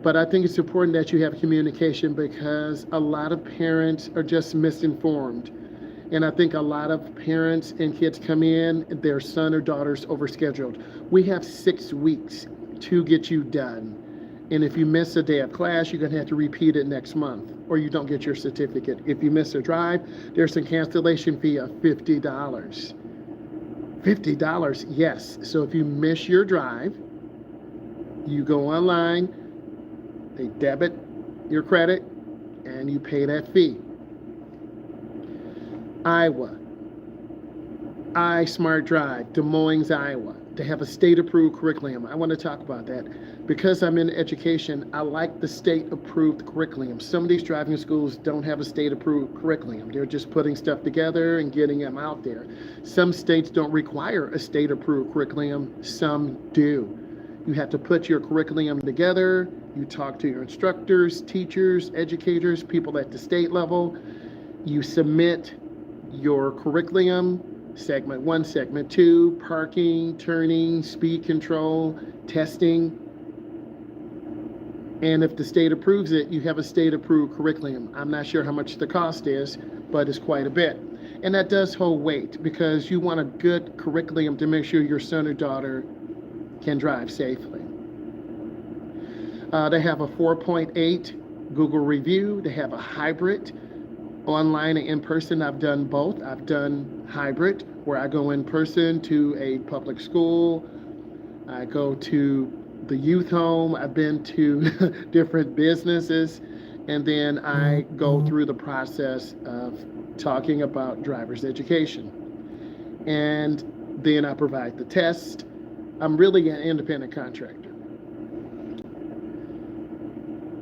But I think it's important that you have communication because a lot of parents are just misinformed. And I think a lot of parents and kids come in, their son or daughter's overscheduled. We have 6 weeks to get you done. And if you miss a day of class, you're going to have to repeat it next month, or you don't get your certificate. If you miss a drive, there's a cancellation fee of $50. $50, yes. So if you miss your drive, you go online, they debit your credit, and you pay that fee. Iowa, iSmart Drive, Des Moines, Iowa. They have a state-approved curriculum. I want to talk about that. Because I'm in education, I like the state-approved curriculum. Some of these driving schools don't have a state-approved curriculum. They're just putting stuff together and getting them out there. Some states don't require a state-approved curriculum. Some do. You have to put your curriculum together. You talk to your instructors, teachers, educators, people at the state level. You submit your curriculum, segment 1, segment 2, parking, turning, speed control, testing. And if the state approves it, you have a state-approved curriculum. I'm not sure how much the cost is, but it's quite a bit. And that does hold weight because you want a good curriculum to make sure your son or daughter can drive safely. They have a 4.8 Google review. They have a hybrid, online and in person. I've done both. I've done hybrid, where I go in person to a public school. I go to the youth home. I've been to different businesses, and then I go through the process of talking about driver's education. And then I provide the test. I'm really an independent contractor.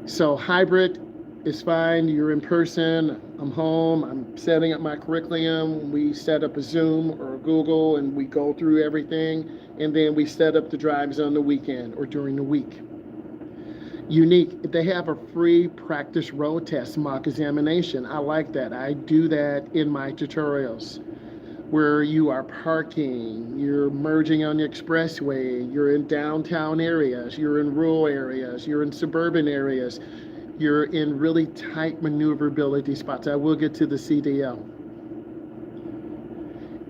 So hybrid is fine. You're in person. I'm home. I'm setting up my curriculum. We set up a Zoom or a Google and we go through everything. And then we set up the drives on the weekend or during the week. Unique, they have a free practice road test mock examination. I like that. I do that in my tutorials, where you are parking, you're merging on the expressway, you're in downtown areas, you're in rural areas, you're in suburban areas, you're in really tight maneuverability spots. I will get to the CDL.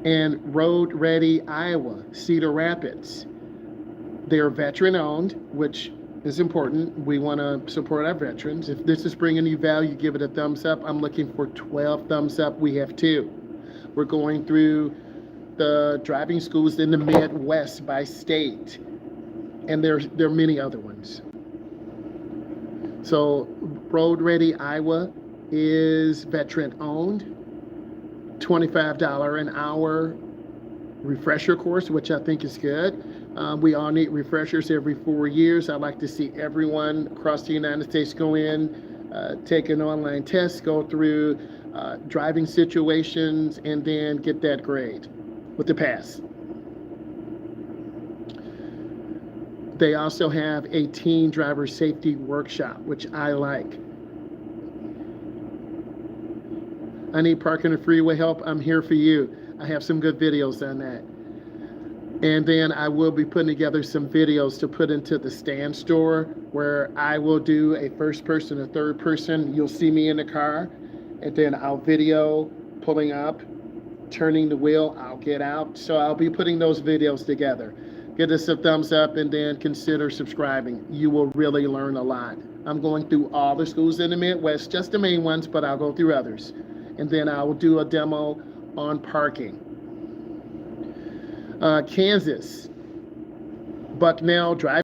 And Road Ready Iowa, Cedar Rapids. They're veteran owned, which is important. We want to support our veterans. If this is bringing you value, give it a thumbs up. I'm looking for 12 thumbs up. We have 2. We're going through the driving schools in the Midwest by state, and there are many other ones. So Road Ready Iowa is veteran owned, $25 an hour refresher course, which I think is good. We all need refreshers every 4 years. I like to see everyone across the United States go in, take an online test, go through driving situations, and then get that grade with the pass. They also have a teen driver safety workshop, which I like. I need parking and freeway help. I'm here for you. I have some good videos on that. And then I will be putting together some videos to put into the stand store, where I will do a first person, a third person. You'll see me in the car, and then I'll video pulling up, turning the wheel, I'll get out. So I'll be putting those videos together. Give us a thumbs up and then consider subscribing. You will really learn a lot. I'm going through all the schools in the Midwest, just the main ones, but I'll go through others. And then I will do a demo on parking. Kansas, Bucknell Drive.